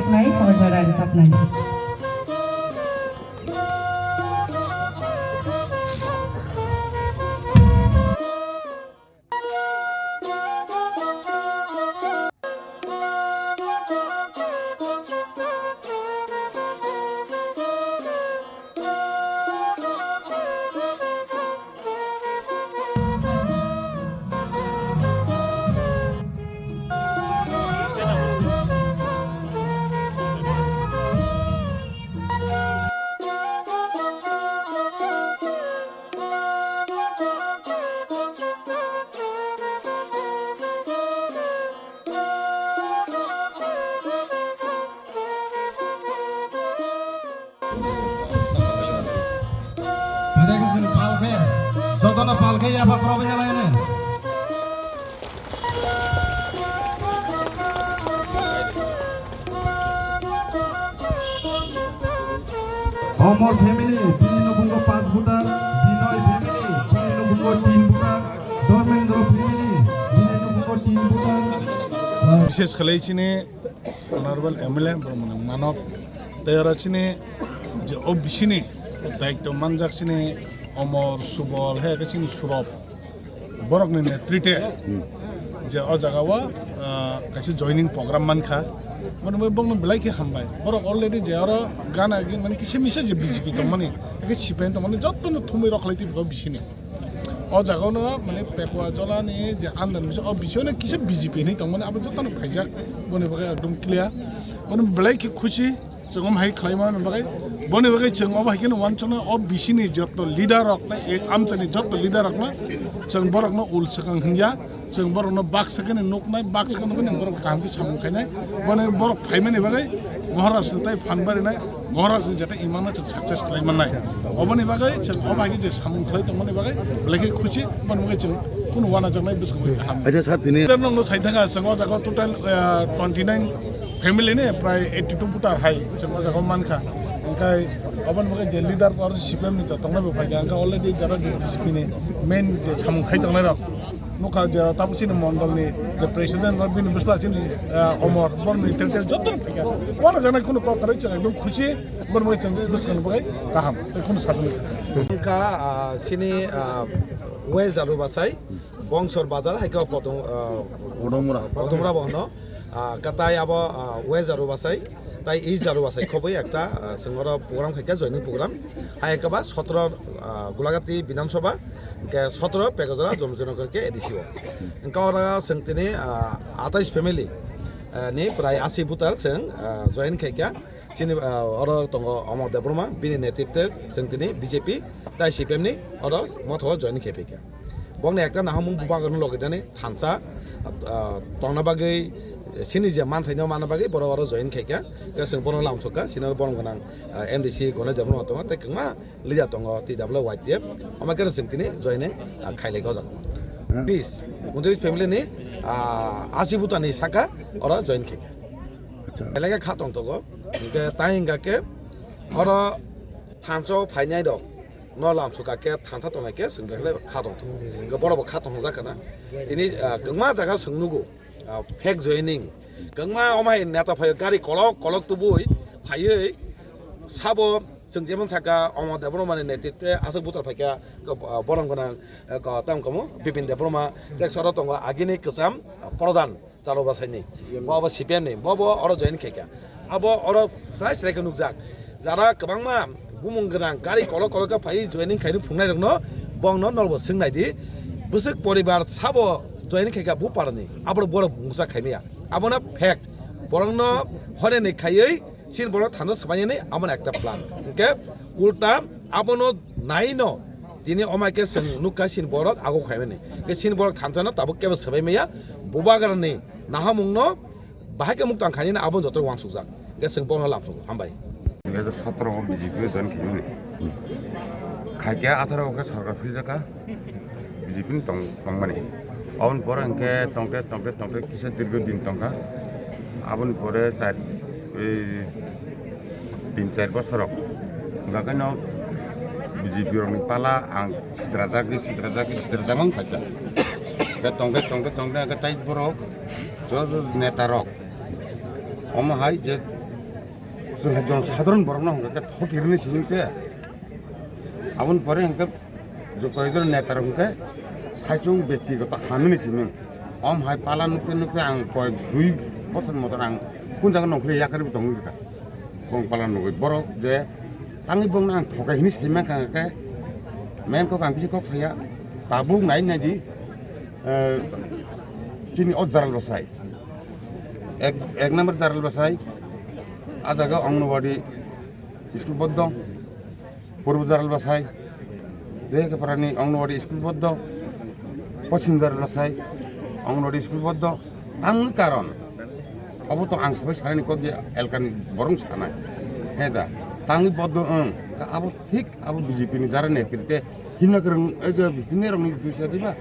chaknai hojaran chaknai. Mereka palke, contohnya palke ya Pak Provinsi lainnya. Omor family, Pini Nubungo 5 butar, Binoy family, Pini Nubungo 3 butar, Dormendro family, Pini Nubungo 3 butar. বিশেষ খেলাইছিনে honourable MLA মানব তৈয়ারাছিনে যে ও বিশিনে দায়িত্ব মানজাকছিনে অমর সুবল হে কাছিনি সুরব বরকনি নেতৃত্বে যে ও জায়গাওয়া কাছে joining programme মানখা মানে মই বংন বেলাইকে হামবাই বরক already যে আর গান আগে মানে কিসে মিশে যে বিজেপি তো মানে একে সিপাই তো মানে যতন থুমি রখলাইতে বিশিনে ও জায়গানো মানে পেপুয়া জলানি যে আন্দান বিষ ও বিষয়নে কিসে বিজেপি নেই তো মানে আবার যতন ফাইজাক বনে বাকে একদম ক্লিয়ার মানে বেলাইকে খুশি जों हाय खालामो बागै बने बागै जों बाहायखन वान चना अ बिसिनि जत लिडार रखना एक आमचनि जत लिडार रखना जों बरकनो उल सकां हन्या जों बरकनो बाक सकेन नकनाय बाक सकेन नकन बरक कामखि सामखायनाय बने बरक फाइमानि बागै महाराष्ट्र ताय फानबारिनाय महाराष्ट्र जाते इमाना जों सक्सेस खालामनाय अबनि बागै जों बाहायखि जे सामखाय दंमोन बागै बेलायखि खुसि बने बागै जों कुनु वाना जानाय बिसखौ अच्छा सर दिनै नंगौ साइथाङा जों जागा टोटल 29 फेमिली ने प्राय 82 बुटार हाई जों जागा मानखा ओंखाय अबन बागै जे लिडार आरो सिपिएम नि जतंना बफायगा ओंखाय अलरेडी जारा जे बिजेपि नि मेन जे सामखाय दंनाय रक नखा जे तापसिन मण्डलनि जे प्रेसिडेन्ट रबिन बुस्लाचिनि अमर बरनि तेलतेल जतन फैगा वाना जानाय कुनु ककरै जों एकदम खुसि बरमय जों बुसखान बागै गाहाम बेखौनो सासुन का सिनि वे जारु बासाय बंसर बाजार हाइका पदमरा बहन কাতাই আব ওয়ে জারু বাসাই তাই এই জারু বাসাই খবই একটা সিংহর প্রোগ্রাম খাইকা জয়নিং প্রোগ্রাম হাইকাবা 17 গোলাঘাটি বিধানসভা 17 পেগজরা জনজনকে এডিসিও ইনকাওরা সংতিনি 28 ফ্যামিলি নি প্রায় 80 বুটার जों জয়েন খাইকা চিনি অর তঙ্গ অমর দেবরমা বিনি নেতৃত্বে সংতিনি বিজেপি তাই সিপিএম নি অর মত জয়েন খাইফিকা বংনে একটা নাহমুং বুবাগন লগেদানি থানসা তংনাবাগৈ सिनि जे मानथाइनाव माना बागै बर' बर' जइन खायका जों बर' लामसका सिनार बर' गोनां एमडिसि गने देबन दङ तै कमा लिजा दङ टिडब्ल्यू वाइटिएफ अमाके जों तिनि जइने खाइलेगाव जागोन प्लिज उन्दैस फेमिलि नि 80 बुटानि साका अर जइन खायका अच्छा एलागा खा दं तगो के ताइंगाके अर थानसो फाइनाय दं न लामसकाके थानसा तनायके जों देखले खा दं तगो बर' खा दं जाखाना तिनि गमा जागा सोंनुगो फेक जयनिं गंमा अमाय नेता फै गारि कलक तुबुय फायै साबो जों जेमन साका अमर देबरमानि नेतृत्वे आसक बुतर फायका बरं गोनां ताम कमो बिपिन देबरमा जेक सर दङ आगिनि कसाम प्रधान चालु बासायनि बाबा सिपिएम नि बाबा अर जयन खेका अब अर साइ साइखौ नुजाक जारा गोबांमा बुमुं गोनां गारि कलक फायै जयनिं खायनो फुंनाय दङ बंनो नलबो सोंनायदि बुसक परिबार साबो जयन खेका बु पारनि आबो बर मुसा खायमिया आबोना फेक बरंनो हरे नै खायै सिन बर थानो सबायनि आबोना एकटा प्लान ओके उल्टा आबोनो नाइनो दिनै अमाके जों नुका सिन बरक आगो खायमिनि के सिन बरक थानजानो ताबो केबो सबायमिया बुबागारनि नाहामुंनो बाहाके मुक्तां खायनि आबो जत वांसुजा के जों बनो लामसु हामबाय 2017 বিজেপি जइन खायमिनि खायके 18 के सरकार फिलजाका বিজেপি तंगमानि आउन पर अंके तंटे किसे दीर्घ दिन तंका आबुन परे 3-4 बছর गागनो बिजेपि रनि पाला आं सिद्राजागं फाजा के तंटे के ताइ बरक जो नेता रक हम हाय जे जोंहा साधारण बरं हंगे थकिरनि सिमिंसे आबुन परे हंगे जो कयजन नेतार हंगे साइचुं व्यक्तिगत हानुनि सिमिं अम हाय पाला नुते आं कय 2 बছর মতন आं কোন জায়গা नंखले याकारिबो दं इरका बं पाला नुगै बर' जे आंनि बंनो आं थगायहैनि सैमा कांगे मेन को आं बिसि कक साया बाबु नायदि चिनि अ जाराल बसाय एक नम्बर जाराल बसाय आजागा अंगनवाड़ी स्कुल बद्द पूर्व जाराल बसाय देहके पारानि अंगनवाड़ी स्कुल बद्द पश्चिम जाराल बसाय अंगनवाड़ी स्कुल बद्द आंनि कारण अब तो आं सबै सारानि को एलकानि बरं सानाय हे दा तांनि बद्द अब ठीक अब बीजेपी नि जारा नेतृत्वे हिमनागरं हिमनेरंनि दुइसा दिबा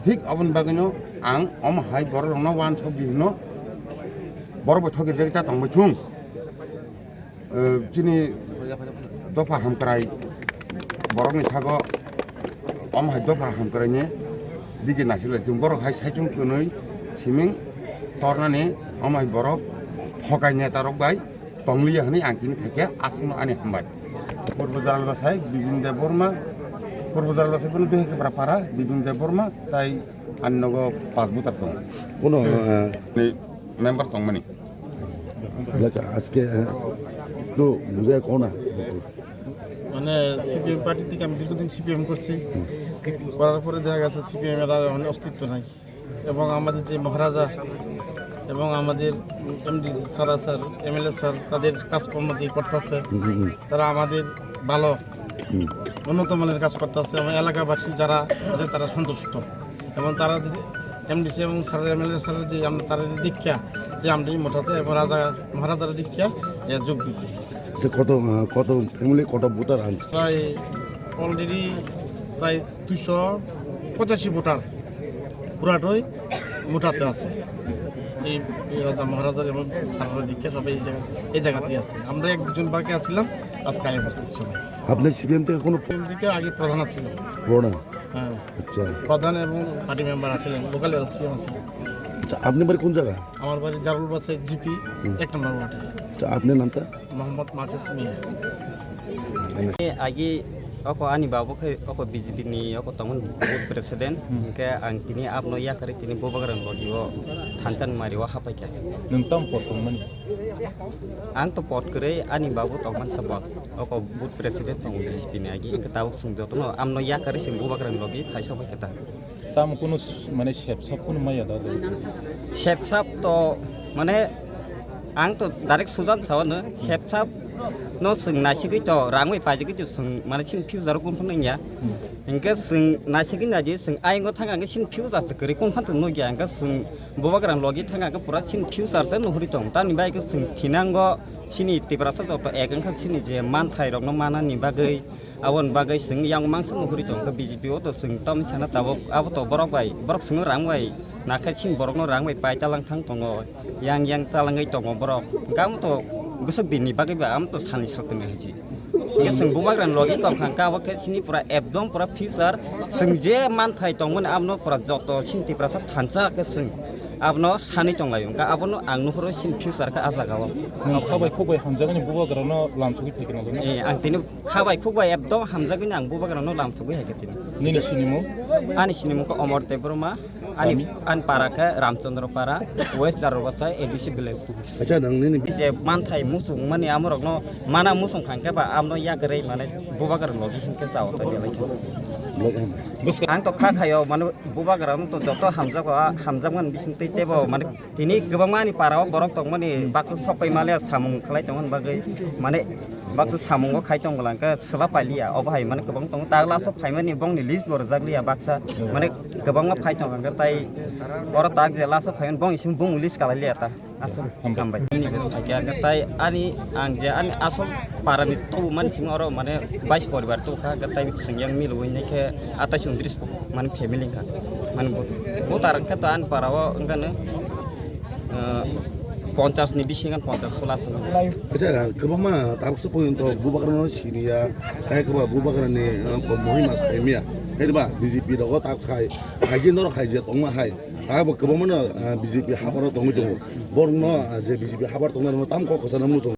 ठीक अबन बागैनो आं अम हाय बर रंना वान सब दिनो बर बथगिर जेता तंबथुं चिनि दफा हामक्राय बरनि सागो अम हाय दफा हामक्रायनि दिगे नासिले जों बर हाय साइचुं कनै सिमिं तरनानि अम हाय बर हगाय नेतारक बाय तंलिया हनि आंकिनि थाके आसम आनि हामबाय पूर्व जाराल बासाय बिबिन देव बर्मा पूर्व जाराल बासाय कोन बेहेके पारा बिबिन देव बर्मा ताई अन्नगो 5 बुतार दं কোনো मेम्बर दं माने আজকে তো বুঝায় কোনা মানে সিপিএম পার্টি থেকে আমি দীর্ঘদিন সিপিএম করছি করার পরে দেখা গেছে সিপিএম এর আর মানে অস্তিত্ব নাই এবং আমাদের যে মহারাজা এবং আমাদের এমডি স্যার এমএলএ স্যার তাদের কাজকর্ম যে করতেছে তারা আমাদের ভালো উন্নত মানের কাজ করতেছে এবং এলাকাবাসী যারা আছে তারা সন্তুষ্ট এবং তারা এমডিসি এবং স্যার এমএলএ স্যারের যে আমরা তাদের দীক্ষা যে আমরা মোটাতে এবং মহারাজার দীক্ষা যোগ দিছি কত কত ফ্যামিলি কত ভোটার আনছে প্রায় অলরেডি প্রায় 285 ভোটার পুরাটাই মোটাতে আছে এই রাজা মহারাজার এবং সারার দিকে সবাই এই জায়গাতেই আছে আমরা এক দুজন বাকি আছিলাম আজকে আগে বসছি সবাই আপনি সিপিএম থেকে কোনো দিকে আগে প্রধান ছিল পুরোনা হ্যাঁ আচ্ছা প্রধান এবং পার্টি মেম্বার আছিলেন লোকাল এলসিএম আছে আচ্ছা আপনি বাড়ি কোন জায়গা আমার বাড়ি জারুল বাচ্চা জিপি 1 নম্বর ওয়ার্ডে আচ্ছা আপনার নামটা মোহাম্মদ মাফিজ মিয়া आगे अको आनी बाबू के अको बीजेपी नि अको तमन बुथ प्रेसिडेंट के आं तिनी आपनो या करे तिनी बोबागरन बगियो थानचान मारिवा हापाय के नोंथां पटमोन आं तो पट करे आनी बाबू तमन सबक अको बुथ प्रेसिडेंट तंग बीजेपी नि आगे के ताव सुंजो तो आमनो या करे सिं बोबागरन बगि फाइसा बाय केता ताम कोनो माने सेपसाप कोनो माया दा सेपसाप तो माने आं तो डाइरेक्ट सुजान सावनो सेपसाप no sing nasigi to rangway pajigi to sing mana sin future kun phang nya engka sing nasigi na ji sing ai ngo thanga nge sin future se kri kun phan to no ya engka sing bobagram logi thanga ka pura sin future se no huri tong ta ni bai ka sing thinango sini tiprasa to ekan kha sini je man thai rok no mana ni bagai awon bagai sing yang mang sing no huri tong ka bjp o to sing tom chana tabok abo to borok sing rangway na kha sin borok no rangway pai talang thang tongo yang talangai tongo borok gam to gusuk bini bagai ba am to sani sakte me haji ye sing bubagran logi to khangka wa ke sini pura ekdom pura future sing je man thai tongmon amno pura joto sinti prasa thancha ke sing abno sani tonglayo ka abono angno horo sin future ka azagawo नों खाबाय खोबाय हामजागोन बुबागरानो लामथुगि फैगोन आरो ए आं तिनि खाबाय खुबाय एकदम हामजागोन आं बुबागरानो लामथुगि हायके तिनि निनि सिनिमु ani sinimko Omar Tebruma an paraka Ramchandra para West Jarwasa edisi village আচ্ছা নংনি je manthai musung mani amorok no mana musung khangke ba amno yagrei mane bubagar logi hingke saw ta belai ang to kha khayo mane bubagar to joto hamjaman bising tebo mane tini gobangmani parao borok tong mani baksu sopai male samung khlai tong bagai mane baksu samungo khai tong langka sela palia obhai mane gobang tong tagla so phaimani bongni list bor jaglia baksa mane gobangma phai tong langka tai bor tag je la so phaiman bong isim bong list kalalia ta asum kambai ni kya gatai ani angje ani asum parani to man singoro mane 22 poribar to kha gatai singyang miloi ne ke ata 29 mane family kha mane botaran kha tan parawo ngane 50 ni bisingan 50 sekolah আচ্ছা কবমা তাবসো পর্যন্ত বুবাগরানো সিনিয়া কাই কবা বুবাগরানি মহিমা সাইমিয়া হেবা BJP রগ তাক খাই খাইজিন দর খাইজে তংমা খাই তাব কবমনা BJP হাবার দংমি দং বরং যে বিজেপি হাবার দংনা তাম ক খসানা মু